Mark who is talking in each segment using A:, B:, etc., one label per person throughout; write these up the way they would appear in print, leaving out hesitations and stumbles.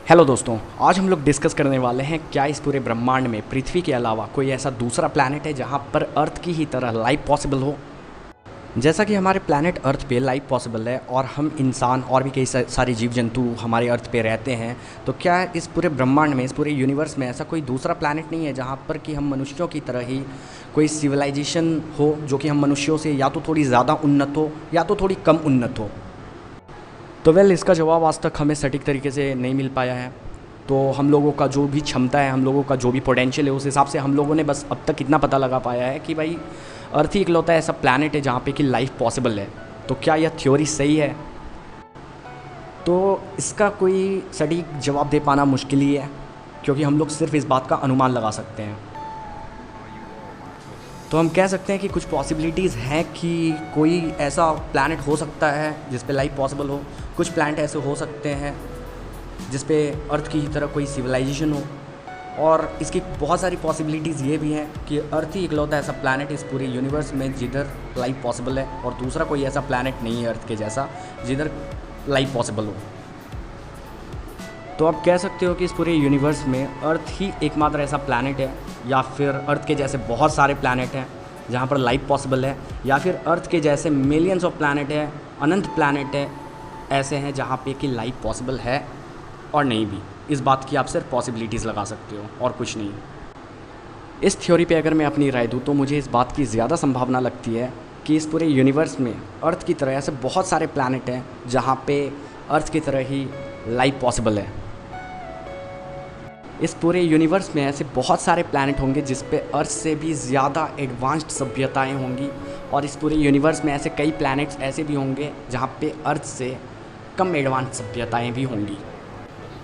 A: Hello दोस्तों, आज हम लोग डिस्कस करने वाले हैं क्या इस पूरे ब्रह्मांड में पृथ्वी के अलावा कोई ऐसा दूसरा प्लैनेट है जहां पर अर्थ की ही तरह लाइफ पॉसिबल हो। जैसा कि हमारे प्लैनेट अर्थ पे लाइफ पॉसिबल है और हम इंसान और भी कई सारे जीव जंतु हमारे अर्थ पे रहते हैं, तो क्या इस पूरे ब्रह्मांड में, इस पूरे यूनिवर्स में ऐसा कोई दूसरा प्लैनेट नहीं है जहाँ पर कि हम मनुष्यों की तरह ही कोई सिविलाइजेशन हो जो कि हम मनुष्यों से या तो थोड़ी ज़्यादा उन्नत हो या तो थोड़ी कम उन्नत हो। तो इसका जवाब आज तक हमें सटीक तरीके से नहीं मिल पाया है। तो हम लोगों का जो भी क्षमता है, हम लोगों का जो भी पोटेंशियल है, उस हिसाब से हम लोगों ने बस अब तक इतना पता लगा पाया है कि भाई अर्थ ही इकलौता ऐसा प्लैनेट है जहाँ पे कि लाइफ पॉसिबल है। तो क्या यह थ्योरी सही है? तो इसका कोई सटीक जवाब दे पाना मुश्किल ही है, क्योंकि हम लोग सिर्फ इस बात का अनुमान लगा सकते हैं। तो हम कह सकते हैं कि कुछ पॉसिबिलिटीज़ हैं कि कोई ऐसा प्लैनेट हो सकता है जिस पे लाइफ पॉसिबल हो। कुछ प्लैनेट ऐसे हो सकते हैं जिस पे अर्थ की ही तरह कोई सिविलाइजेशन हो, और इसकी बहुत सारी पॉसिबिलिटीज़ ये भी हैं कि अर्थ ही इकलौता ऐसा प्लैनेट इस पूरे यूनिवर्स में जिधर लाइफ पॉसिबल है, और दूसरा कोई ऐसा प्लैनेट नहीं है अर्थ के जैसा जिधर लाइफ पॉसिबल हो। तो आप कह सकते हो कि इस पूरे यूनिवर्स में अर्थ ही एकमात्र ऐसा प्लैनेट है, या फिर अर्थ के जैसे बहुत सारे प्लैनेट हैं जहाँ पर लाइफ पॉसिबल है, या फिर अर्थ के जैसे मिलियंस ऑफ प्लैनेट है, अनंत प्लैनेट है ऐसे हैं जहाँ पे कि लाइफ पॉसिबल है और नहीं भी। इस बात की आप सिर्फ पॉसिबिलिटीज़ लगा सकते हो और कुछ नहीं। इस थ्योरी पे अगर मैं अपनी राय दूँ तो मुझे इस बात की ज़्यादा संभावना लगती है कि इस पूरे यूनिवर्स में अर्थ की तरह ऐसे बहुत सारे प्लैनेट हैं जहाँ पे अर्थ की तरह ही लाइफ पॉसिबल है। इस पूरे यूनिवर्स में ऐसे बहुत सारे प्लैनेट होंगे जिस पे अर्थ से भी ज़्यादा एडवांस्ड सभ्यताएं होंगी, और इस पूरे यूनिवर्स में ऐसे कई प्लैनेट्स ऐसे भी होंगे जहाँ पे अर्थ से कम एडवांस्ड सभ्यताएं भी होंगी,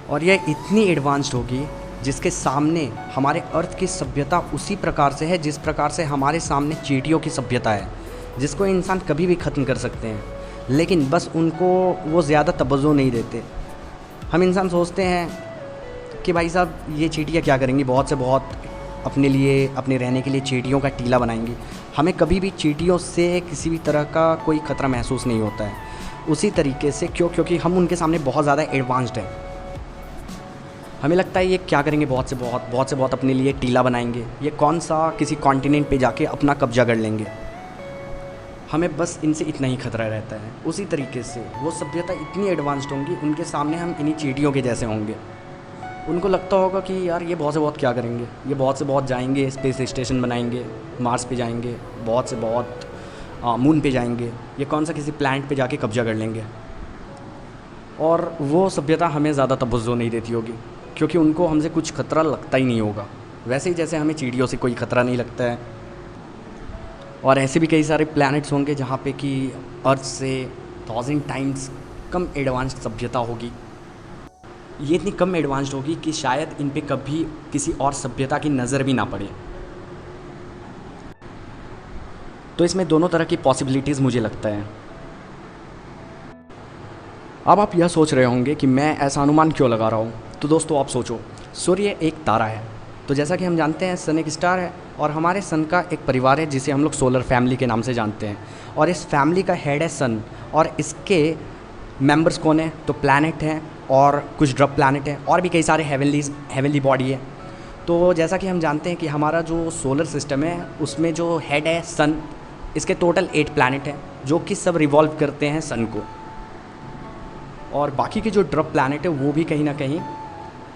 A: और यह इतनी एडवांस्ड होगी जिसके सामने हमारे अर्थ की सभ्यता उसी प्रकार से है जिस प्रकार से हमारे सामने चींटियों की सभ्यता है, जिसको इंसान कभी भी ख़त्म कर सकते हैं, लेकिन बस उनको वो ज़्यादा तवज्जो नहीं देते। हम इंसान सोचते हैं कि भाई साहब ये चींटियाँ क्या करेंगी, बहुत से बहुत अपने लिए, अपने रहने के लिए चींटियों का टीला बनाएंगी। हमें कभी भी चींटियों से किसी भी तरह का कोई ख़तरा महसूस नहीं होता है। उसी तरीके से क्योंकि हम उनके सामने बहुत ज़्यादा एडवांस्ड हैं। हमें लगता है ये क्या करेंगे, बहुत से बहुत अपने लिए टीला बनाएंगे, ये कौन सा किसी कॉन्टिनेंट पे जाके अपना कब्जा कर लेंगे। हमें बस इनसे इतना ही खतरा रहता है। उसी तरीके से वो सभ्यता इतनी एडवांस्ड होंगी, उनके सामने हम इन्हीं चींटियों के जैसे होंगे। उनको लगता होगा कि यार ये बहुत से बहुत क्या करेंगे, ये बहुत से बहुत जाएंगे, स्पेस स्टेशन बनाएंगे, मार्स पे जाएंगे, बहुत से बहुत मून पे जाएंगे, ये कौन सा किसी प्लैनेट पे जाके कब्जा कर लेंगे। और वो सभ्यता हमें ज़्यादा तवज्जो नहीं देती होगी, क्योंकि उनको हमसे कुछ खतरा लगता ही नहीं होगा, वैसे ही जैसे हमें चिड़ियों से कोई खतरा नहीं लगता है। और ऐसे भी कई सारे प्लैनेट्स होंगे जहाँ पे कि अर्थ से 1000 टाइम्स कम एडवांस्ड सभ्यता होगी। ये इतनी कम एडवांस्ड होगी कि शायद इन पे कभी किसी और सभ्यता की नज़र भी ना पड़े। तो इसमें दोनों तरह की पॉसिबिलिटीज़ मुझे लगता है। अब आप यह सोच रहे होंगे कि मैं ऐसा अनुमान क्यों लगा रहा हूँ। तो दोस्तों आप सोचो, सूर्य एक तारा है, तो जैसा कि हम जानते हैं सन एक स्टार है, और हमारे सन का एक परिवार है जिसे हम लोग सोलर फैमिली के नाम से जानते हैं, और इस फैमिली का हेड है सन, और इसके मेंबर्स कौन है? तो प्लैनेट हैं, और कुछ ड्रब प्लैनेट हैं, और भी कई सारे हेवनली बॉडी है। तो जैसा कि हम जानते हैं कि हमारा जो सोलर सिस्टम है उसमें जो हेड है सन, इसके टोटल 8 प्लैनेट हैं जो कि सब रिवॉल्व करते हैं सन को, और बाकी के जो ड्रब प्लैनेट है वो भी कहीं ना कहीं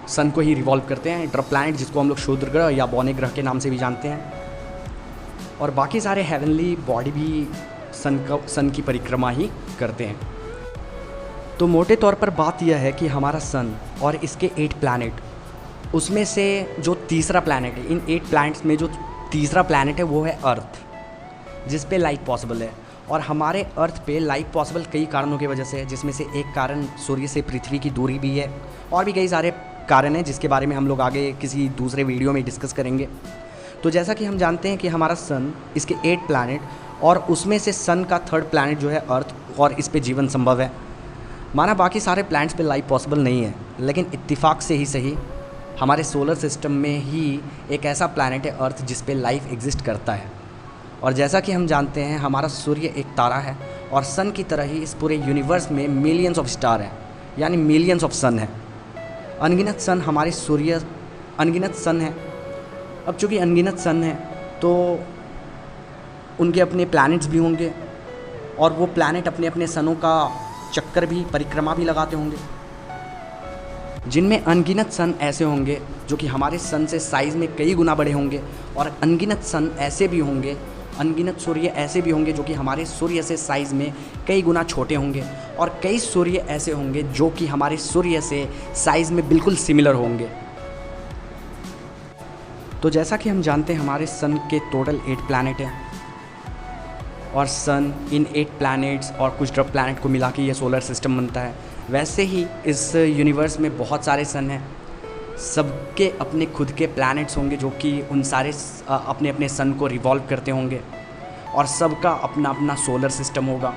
A: सन को ही रिवॉल्व करते हैं। ड्रब प्लैनेट जिसको हम लोग क्षुद्र ग्रह या बौने ग्रह के नाम से भी जानते हैं, और बाकी सारे हेवनली बॉडी भी सन की परिक्रमा ही करते हैं। तो मोटे तौर पर बात यह है कि हमारा सन और इसके 8 प्लैनेट, उसमें से जो तीसरा प्लैनेट है, इन 8 प्लैनेट्स में जो तीसरा प्लैनेट है वो है अर्थ, जिस पे लाइफ पॉसिबल है। और हमारे अर्थ पे लाइफ पॉसिबल कई कारणों की वजह से है, जिसमें से एक कारण सूर्य से पृथ्वी की दूरी भी है, और भी कई सारे कारण हैं जिसके बारे में हम लोग आगे किसी दूसरे वीडियो में डिस्कस करेंगे। तो जैसा कि हम जानते हैं कि हमारा सन, इसके 8 प्लैनेट, और उसमें से सन का 3rd प्लैनेट जो है अर्थ, और इस पे जीवन संभव है। माना बाकी सारे प्लैनेट्स पे लाइफ पॉसिबल नहीं है, लेकिन इत्तेफाक से ही सही हमारे सोलर सिस्टम में ही एक ऐसा प्लैनेट है अर्थ जिस पे लाइफ एग्जिस्ट करता है। और जैसा कि हम जानते हैं हमारा सूर्य एक तारा है, और सन की तरह ही इस पूरे यूनिवर्स में मिलियंस ऑफ स्टार हैं, यानी मिलियंस ऑफ सन है। अनगिनत सन हमारे सूर्य अनगिनत सन है। अब चूँकि अनगिनत सन है तो उनके अपने प्लैनेट्स भी होंगे और वो प्लैनेट अपने अपने सनों का चक्कर भी परिक्रमा भी लगाते होंगे, जिनमें अनगिनत सन ऐसे होंगे जो कि हमारे सन से साइज़ में कई गुना बड़े होंगे, और अनगिनत सन ऐसे भी होंगे, अनगिनत सूर्य ऐसे भी होंगे जो कि हमारे सूर्य से साइज़ में कई गुना छोटे होंगे, और कई सूर्य ऐसे होंगे जो कि हमारे सूर्य से साइज़ में बिल्कुल सिमिलर होंगे। तो जैसा कि हम जानते हैं हमारे सन के टोटल 8 प्लैनेट हैं, और सन इन 8 प्लैनेट्स और कुछ ड्रग प्लैनेट को मिला के ये सोलर सिस्टम बनता है। वैसे ही इस यूनिवर्स में बहुत सारे सन हैं, सबके अपने खुद के प्लैनेट्स होंगे जो कि उन सारे अपने अपने सन को रिवॉल्व करते होंगे, और सबका अपना अपना सोलर सिस्टम होगा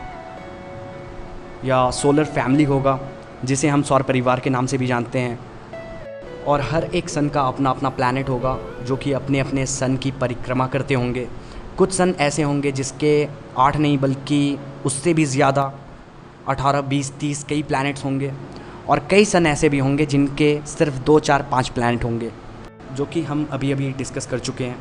A: या सोलर फैमिली होगा, जिसे हम सौर परिवार के नाम से भी जानते हैं। और हर एक सन का अपना अपना प्लैनेट होगा जो कि अपने अपने सन की परिक्रमा करते होंगे। कुछ सन ऐसे होंगे जिसके 8 नहीं बल्कि उससे भी ज़्यादा 18, 20, 30 कई प्लैनेट्स होंगे, और कई सन ऐसे भी होंगे जिनके सिर्फ 2, 4, 5 प्लैनेट होंगे, जो कि हम अभी अभी डिस्कस कर चुके हैं।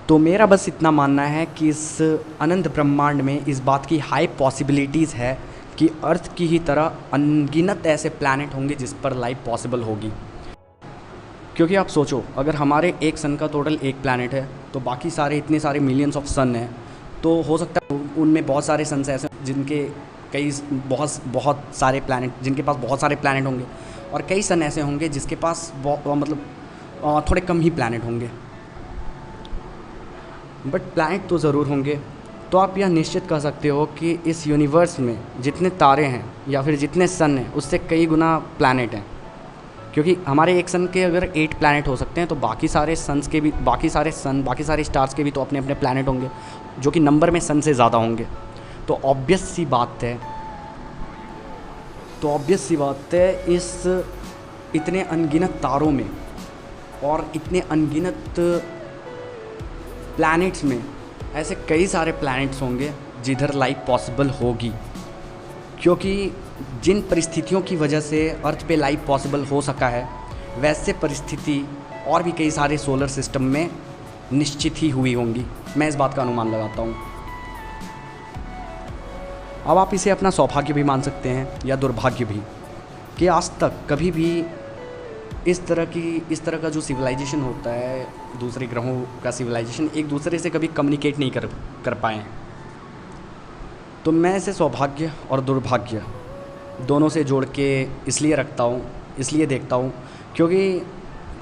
A: तो मेरा बस इतना मानना है कि इस अनंत ब्रह्मांड में इस बात की हाई पॉसिबिलिटीज़ है कि अर्थ की ही तरह अनगिनत ऐसे प्लैनेट होंगे जिस पर लाइफ पॉसिबल होगी। क्योंकि आप सोचो, अगर हमारे एक सन का टोटल 1 प्लैनेट है तो बाकी सारे इतने सारे मिलियंस ऑफ सन हैं, तो हो सकता है उनमें बहुत सारे सन्स ऐसे जिनके कई बहुत सारे प्लैनेट, जिनके पास बहुत सारे प्लैनेट होंगे, और कई सन ऐसे होंगे जिसके पास मतलब थोड़े कम ही प्लैनेट होंगे, बट प्लैनेट तो ज़रूर होंगे। तो आप यह निश्चित कर सकते हो कि इस यूनिवर्स में जितने तारे हैं या फिर जितने सन हैं उससे कई गुना प्लैनेट हैं, क्योंकि हमारे एक सन के अगर 8 प्लैनेट हो सकते हैं तो बाकी सारे सन्स के भी, बाकी सारे स्टार्स के भी तो अपने अपने प्लैनेट होंगे जो कि नंबर में सन से ज़्यादा होंगे। तो ऑब्वियस सी बात है इस इतने अनगिनत तारों में और इतने अनगिनत प्लैनेट्स में ऐसे कई सारे प्लैनेट्स होंगे जिधर लाइफ पॉसिबल होगी, क्योंकि जिन परिस्थितियों की वजह से अर्थ पे लाइफ पॉसिबल हो सका है वैसे परिस्थिति और भी कई सारे सोलर सिस्टम में निश्चित ही हुई होंगी। मैं इस बात का अनुमान लगाता हूँ। अब आप इसे अपना सौभाग्य भी मान सकते हैं या दुर्भाग्य भी, कि आज तक कभी भी इस तरह का जो सिविलाइजेशन होता है, दूसरे ग्रहों का सिविलाइजेशन, एक दूसरे से कभी कम्युनिकेट नहीं कर पाए हैं। तो मैं इसे सौभाग्य और दुर्भाग्य दोनों से जोड़ के इसलिए देखता हूँ क्योंकि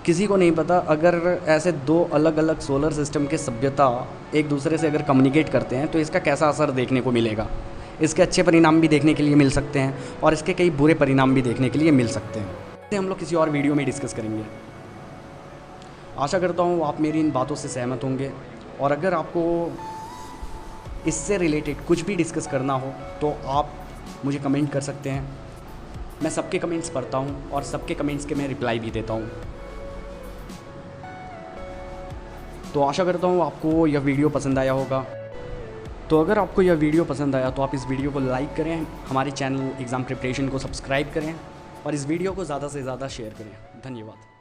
A: किसी को नहीं पता, अगर ऐसे 2 अलग अलग सोलर सिस्टम के सभ्यता एक दूसरे से अगर कम्युनिकेट करते हैं तो इसका कैसा असर देखने को मिलेगा। इसके अच्छे परिणाम भी देखने के लिए मिल सकते हैं और इसके कई बुरे परिणाम भी देखने के लिए मिल सकते हैं। इसे हम लोग किसी और वीडियो में डिस्कस करेंगे। आशा करता हूँ आप मेरी इन बातों से सहमत होंगे, और अगर आपको इससे रिलेटेड कुछ भी डिस्कस करना हो तो आप मुझे कमेंट कर सकते हैं। मैं सबके कमेंट्स पढ़ता हूँ और सबके कमेंट्स के मैं रिप्लाई भी देता हूँ। तो आशा करता हूँ आपको यह वीडियो पसंद आया होगा। तो अगर आपको यह वीडियो पसंद आया तो आप इस वीडियो को लाइक करें, हमारे चैनल एग्ज़ाम प्रिपरेशन को सब्सक्राइब करें और इस वीडियो को ज़्यादा से ज़्यादा शेयर करें। धन्यवाद।